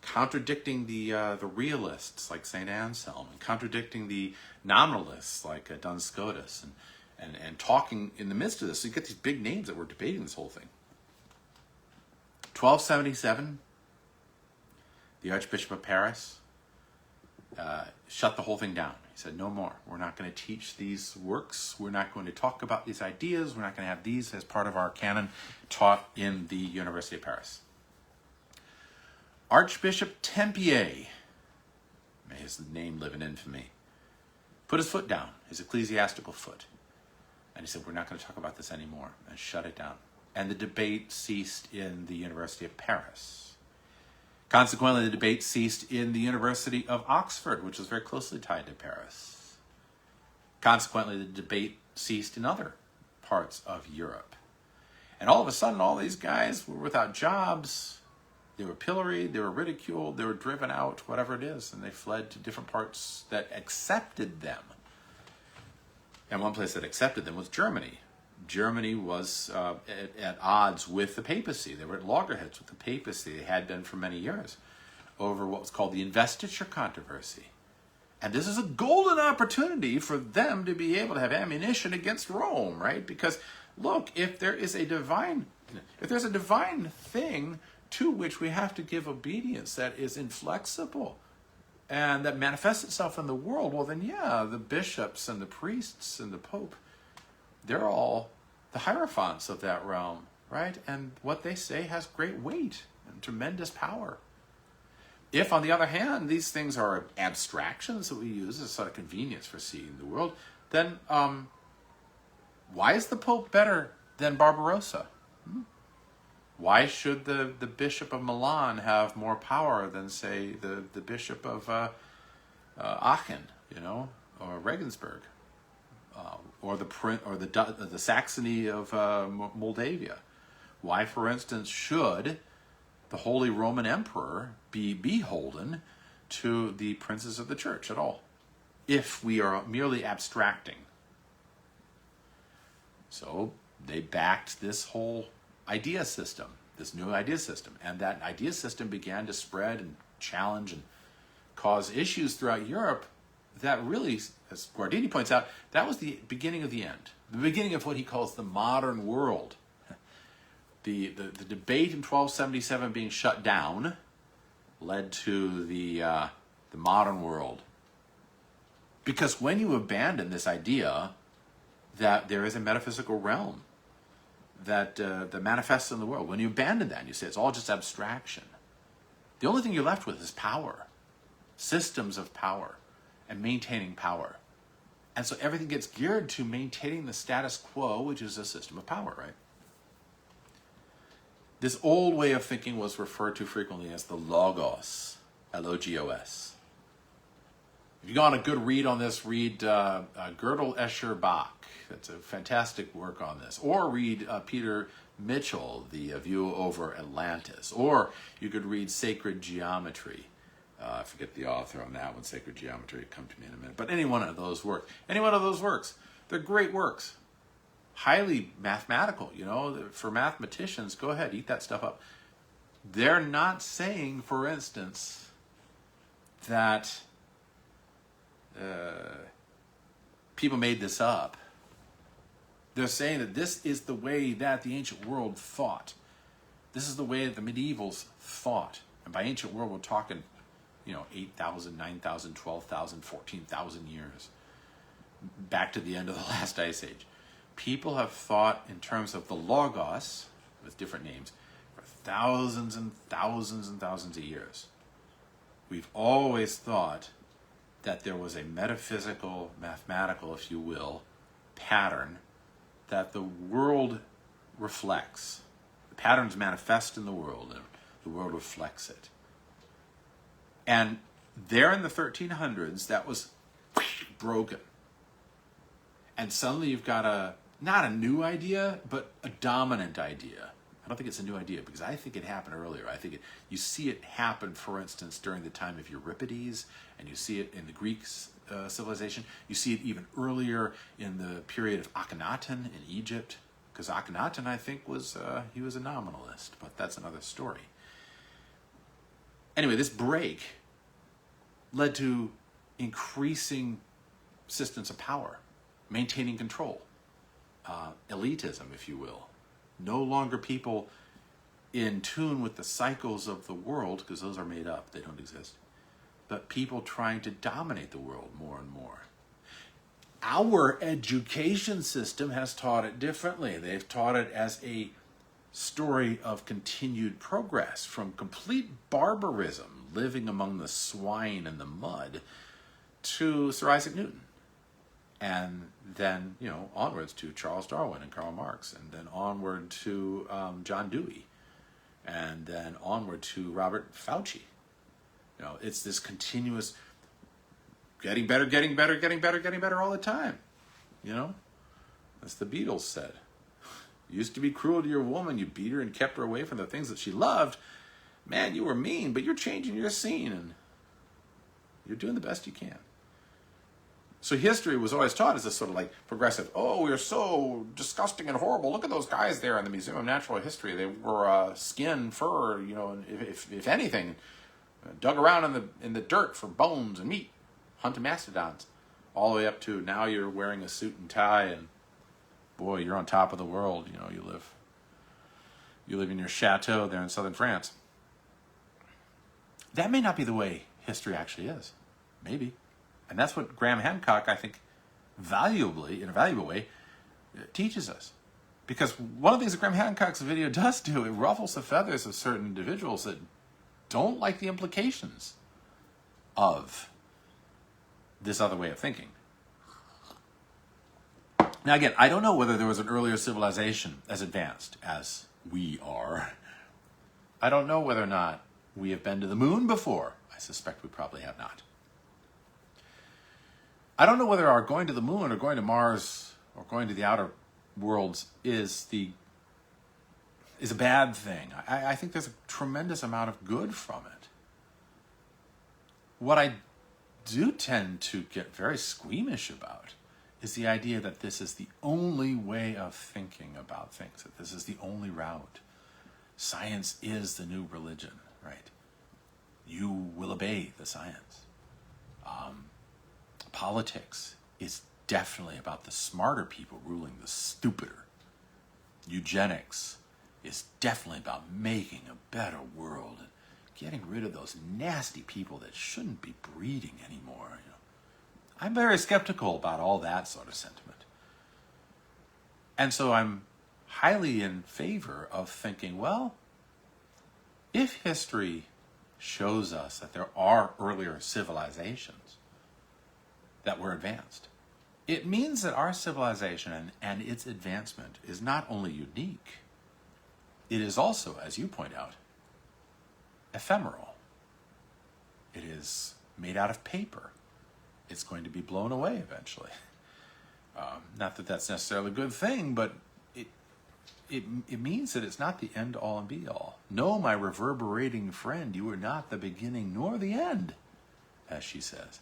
contradicting the realists like St. Anselm, and contradicting the nominalists like Duns Scotus, and talking in the midst of this. So you get these big names that were debating this whole thing. 1277, the Archbishop of Paris shut the whole thing down. He said, no more. We're not going to teach these works. We're not going to talk about these ideas. We're not going to have these as part of our canon taught in the University of Paris. Archbishop Tempier, may his name live in infamy, put his foot down, his ecclesiastical foot. And he said, we're not going to talk about this anymore, and shut it down. And the debate ceased in the University of Paris. Consequently, the debate ceased in the University of Oxford, which was very closely tied to Paris. Consequently, the debate ceased in other parts of Europe. And all of a sudden, all these guys were without jobs. They were pilloried, they were ridiculed, they were driven out, whatever it is, and they fled to different parts that accepted them. And one place that accepted them was Germany. Germany was at odds with the papacy. They were at loggerheads with the papacy. They had been for many years over what was called the investiture controversy. And this is a golden opportunity for them to be able to have ammunition against Rome, right? Because look, if there's a divine thing to which we have to give obedience that is inflexible and that manifests itself in the world, well then yeah, the bishops and the priests and the Pope, they're all the hierophants of that realm, right? And what they say has great weight and tremendous power. If, on the other hand, these things are abstractions that we use as a sort of convenience for seeing the world, then why is the Pope better than Barbarossa? Why should the Bishop of Milan have more power than, say, the Bishop of Aachen, or Regensburg, or the Saxony of Moldavia? Why, for instance, should the Holy Roman Emperor be beholden to the princes of the church at all, if we are merely abstracting? So they backed this whole idea system, this new idea system, and that idea system began to spread and challenge and cause issues throughout Europe that really, as Guardini points out, that was the beginning of the end, the beginning of what he calls the modern world. The debate in 1277 being shut down led to the modern world. Because when you abandon this idea that there is a metaphysical realm that manifests in the world, when you abandon that and you say it's all just abstraction, the only thing you're left with is power, systems of power, and maintaining power. And so everything gets geared to maintaining the status quo, which is a system of power, right? This old way of thinking was referred to frequently as the LOGOS, L-O-G-O-S. If you go on a good read on this, read Gödel Escher Bach. That's a fantastic work on this. Or read Peter Michell, The View Over Atlantis. Or you could read Sacred Geometry. I forget the author on that one, Sacred Geometry. It'll come to me in a minute. But any one of those works. They're great works. Highly mathematical, for mathematicians, go ahead, eat that stuff up. They're not saying, for instance, that people made this up. They're saying that this is the way that the ancient world thought. This is the way that the medievals thought. And by ancient world, we're talking, 8,000, 9,000, 12,000, 14,000 years. Back to the end of the last ice age. People have thought in terms of the Logos, with different names, for thousands and thousands and thousands of years. We've always thought that there was a metaphysical, mathematical, if you will, pattern that the world reflects. The patterns manifest in the world, and the world reflects it. And there in the 1300s, that was broken. And suddenly you've got not a new idea, but a dominant idea. I don't think it's a new idea because I think it happened earlier. I think you see it happen, for instance, during the time of Euripides, and you see it in the Greek civilization. You see it even earlier in the period of Akhenaten in Egypt, because Akhenaten, I think, he was a nominalist, but that's another story. Anyway, this break led to increasing systems of power, maintaining control, elitism, if you will. No longer people in tune with the cycles of the world, because those are made up, they don't exist, but people trying to dominate the world more and more. Our education system has taught it differently. They've taught it as a story of continued progress from complete barbarism, living among the swine and the mud, to Sir Isaac Newton. And then, onwards to Charles Darwin and Karl Marx, and then onward to John Dewey, and then onward to Robert Fauci. It's this continuous getting better all the time. As the Beatles said. You used to be cruel to your woman, you beat her and kept her away from the things that she loved. Man, you were mean, but you're changing your scene, and you're doing the best you can. So history was always taught as this sort of like progressive, oh, we are so disgusting and horrible. Look at those guys there in the Museum of Natural History. They were skin, fur, you know, and if anything, dug around in the dirt for bones and meat, hunting mastodons, all the way up to now you're wearing a suit and tie and boy, you're on top of the world. You know, you live in your chateau there in southern France. That may not be the way history actually is. Maybe. And that's what Graham Hancock, I think, valuably, in a valuable way, teaches us. Because one of the things that Graham Hancock's video does do, it ruffles the feathers of certain individuals that don't like the implications of this other way of thinking. Now again, I don't know whether there was an earlier civilization as advanced as we are. I don't know whether or not we have been to the moon before. I suspect we probably have not. I don't know whether our going to the moon or going to Mars or going to the outer worlds is a bad thing. I think there's a tremendous amount of good from it. What I do tend to get very squeamish about is the idea that this is the only way of thinking about things, that this is the only route. Science is the new religion, right? You will obey the science. Politics is definitely about the smarter people ruling the stupider. Eugenics is definitely about making a better world and getting rid of those nasty people that shouldn't be breeding anymore. You know, I'm very skeptical about all that sort of sentiment. And so I'm highly in favor of thinking, well, if history shows us that there are earlier civilizations that were advanced, it means that our civilization and its advancement is not only unique, it is also, as you point out, ephemeral. It is made out of paper. It's going to be blown away eventually. Not that that's necessarily a good thing, but it means that it's not the end all and be all. No, my reverberating friend, you are not the beginning nor the end, as she says.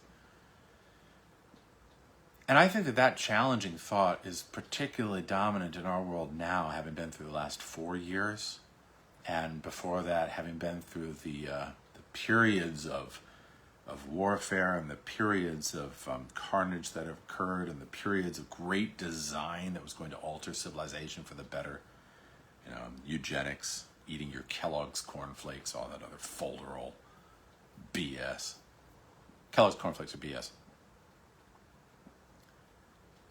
And I think that challenging thought is particularly dominant in our world now, having been through the last 4 years, and before that, having been through the periods of warfare and the periods of carnage that have occurred and the periods of great design that was going to alter civilization for the better. You know, eugenics, eating your Kellogg's cornflakes, all that other folderol BS. Kellogg's cornflakes are BS.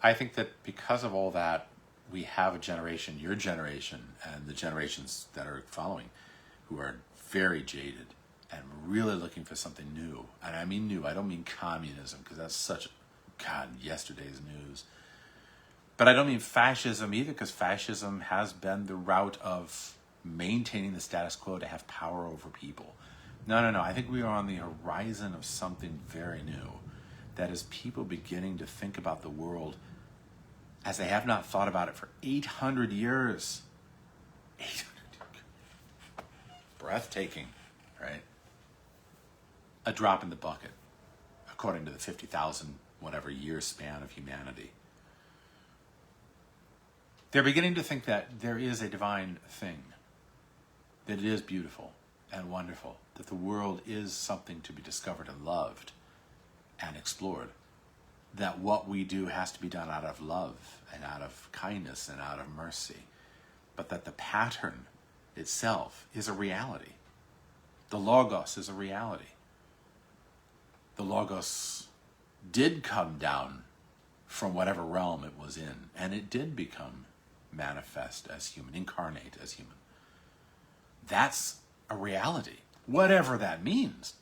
I think that because of all that, we have a generation, your generation, and the generations that are following, who are very jaded and really looking for something new. And I mean new, I don't mean communism, because that's such, yesterday's news. But I don't mean fascism either, because fascism has been the route of maintaining the status quo to have power over people. No. I think we are on the horizon of something very new. That is people beginning to think about the world as they have not thought about it for 800 years. 800 years. Breathtaking, right? A drop in the bucket, according to the 50,000 whatever year span of humanity. They're beginning to think that there is a divine thing, that it is beautiful and wonderful, that the world is something to be discovered and loved and explored, that what we do has to be done out of love and out of kindness and out of mercy, but that the pattern itself is a reality. The Logos is a reality. The Logos did come down from whatever realm it was in, and it did become manifest as human, incarnate as human. That's a reality, whatever that means.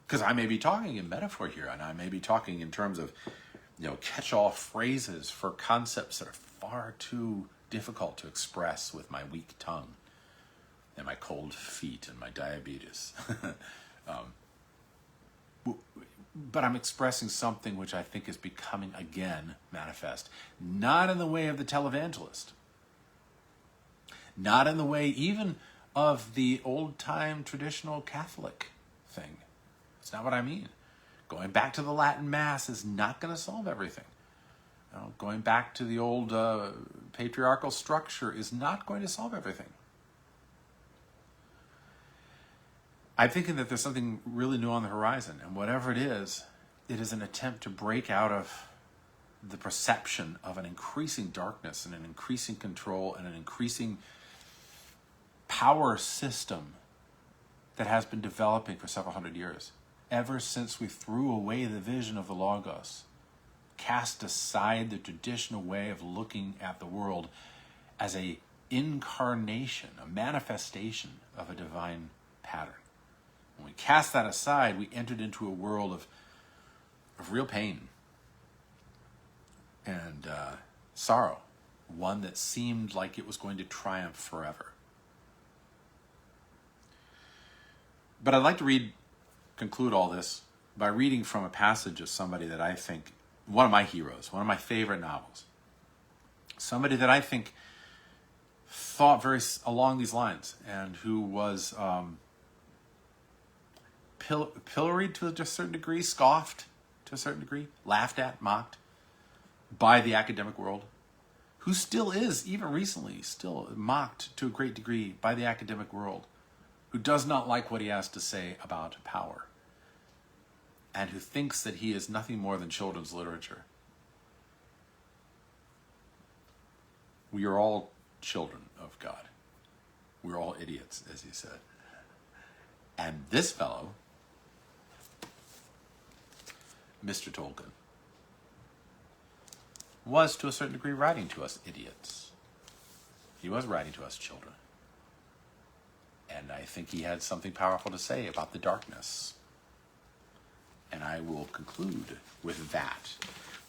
Because I may be talking in metaphor here, and I may be talking in terms of, catch-all phrases for concepts that are far too difficult to express with my weak tongue and my cold feet and my diabetes. But I'm expressing something which I think is becoming again manifest. Not in the way of the televangelist. Not in the way even of the old-time traditional Catholic thing. It's not what I mean. Going back to the Latin Mass is not going to solve everything. Going back to the old patriarchal structure is not going to solve everything. I'm thinking that there's something really new on the horizon, and whatever it is an attempt to break out of the perception of an increasing darkness and an increasing control and an increasing power system that has been developing for several hundred years. Ever since we threw away the vision of the Logos, cast aside the traditional way of looking at the world as a incarnation, a manifestation of a divine pattern. When we cast that aside, we entered into a world of real pain and sorrow, one that seemed like it was going to triumph forever. But I'd like to conclude all this by reading from a passage of somebody that I think, one of my heroes, one of my favorite novels. Somebody that I think thought very along these lines and who was pilloried to a certain degree, scoffed to a certain degree, laughed at, mocked by the academic world, who still is, even recently, still mocked to a great degree by the academic world, who does not like what he has to say about power, and who thinks that he is nothing more than children's literature. We are all children of God. We're all idiots, as he said. And this fellow, Mr. Tolkien, was to a certain degree writing to us idiots. He was writing to us children. And I think he had something powerful to say about the darkness. And I will conclude with that,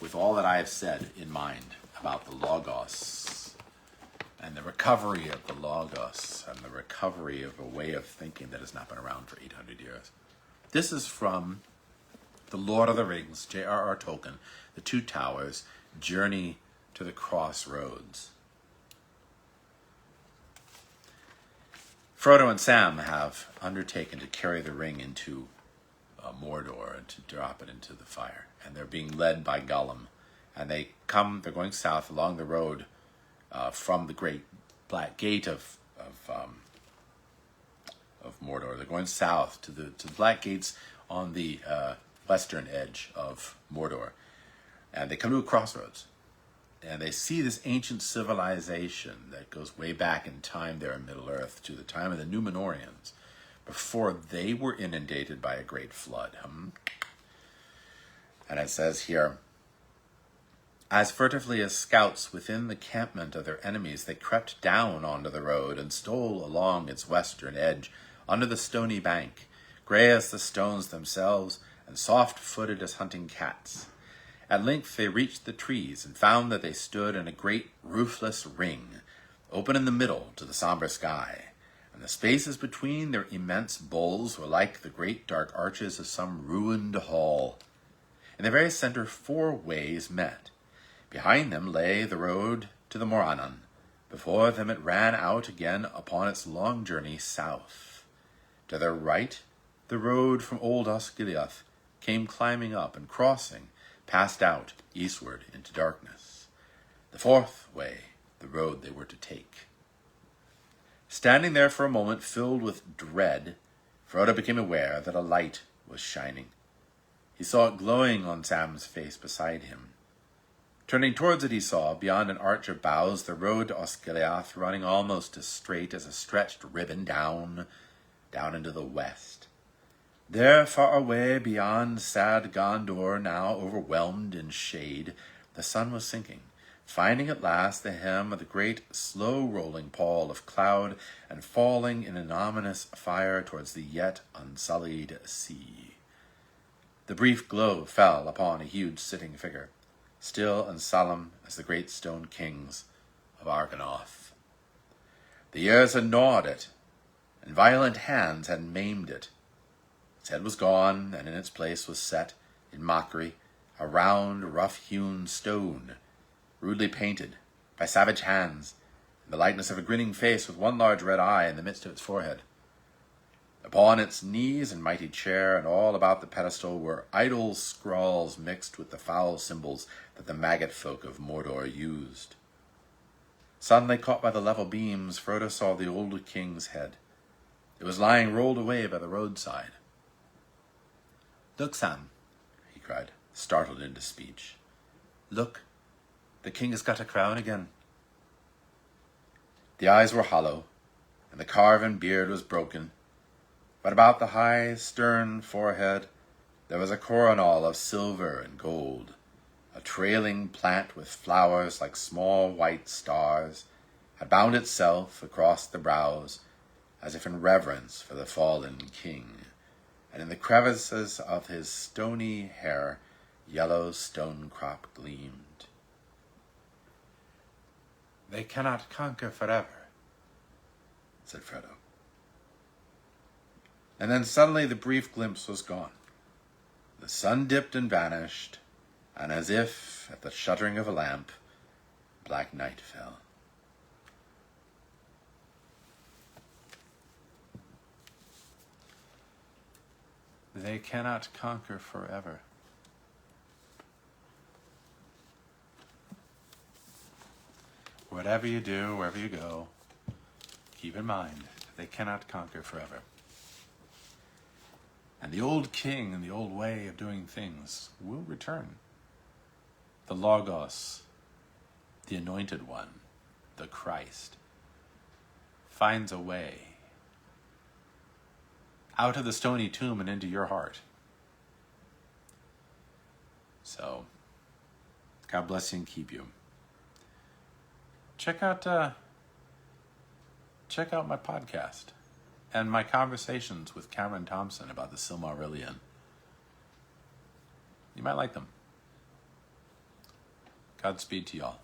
with all that I have said in mind about the Logos and the recovery of the Logos and the recovery of a way of thinking that has not been around for 800 years. This is from The Lord of the Rings, J.R.R. Tolkien, The Two Towers, Journey to the Crossroads. Frodo and Sam have undertaken to carry the ring into Mordor and to drop it into the fire. And they're being led by Gollum. And they're going south along the road from the great black gate of Mordor. They're going south to the black gates on the western edge of Mordor. And they come to a crossroads. And they see this ancient civilization that goes way back in time there in Middle-earth to the time of the Númenóreans, before they were inundated by a great flood. And it says here, as furtively as scouts within the campment of their enemies, they crept down onto the road and stole along its western edge, under the stony bank, gray as the stones themselves, and soft-footed as hunting cats. At length they reached the trees and found that they stood in a great roofless ring, open in the middle to the somber sky, and the spaces between their immense boles were like the great dark arches of some ruined hall. In the very center 4 ways met. Behind them lay the road to the Morannon. Before them it ran out again upon its long journey south. To their right, the road from old Osgiliath came climbing up and crossing, passed out eastward into darkness. The 4th way, the road they were to take. Standing there for a moment, filled with dread, Frodo became aware that a light was shining. He saw it glowing on Sam's face beside him. Turning towards it, he saw, beyond an arch of boughs, the road to Osgiliath running almost as straight as a stretched ribbon down into the west. There, far away beyond sad Gondor, now overwhelmed in shade, the sun was sinking, finding at last the hem of the great, slow-rolling pall of cloud, and falling in an ominous fire towards the yet unsullied sea. The brief glow fell upon a huge sitting figure, still and solemn as the great stone kings of Argonath. The years had gnawed it, and violent hands had maimed it. Its head was gone, and in its place was set, in mockery, a round, rough-hewn stone, rudely painted by savage hands, in the likeness of a grinning face with one large red eye in the midst of its forehead. Upon its knees and mighty chair and all about the pedestal were idle scrawls mixed with the foul symbols that the maggot folk of Mordor used. Suddenly caught by the level beams, Frodo saw the old king's head. It was lying rolled away by the roadside. "Look, Sam," he cried, startled into speech. "Look, the king has got a crown again." The eyes were hollow, and the carven beard was broken, but about the high, stern forehead there was a coronal of silver and gold. A trailing plant with flowers like small white stars had bound itself across the brows, as if in reverence for the fallen king, and in the crevices of his stony hair yellow stonecrop gleamed. "They cannot conquer forever," said Frodo. And then suddenly the brief glimpse was gone. The sun dipped and vanished, and as if at the shuddering of a lamp, black night fell. They cannot conquer forever. Whatever you do, wherever you go, keep in mind, they cannot conquer forever. And the old king and the old way of doing things will return. The Logos, the anointed one, the Christ, finds a way out of the stony tomb and into your heart. So, God bless you and keep you. Check out my podcast and my conversations with Cameron Thompson about the Silmarillion. You might like them. Godspeed to y'all.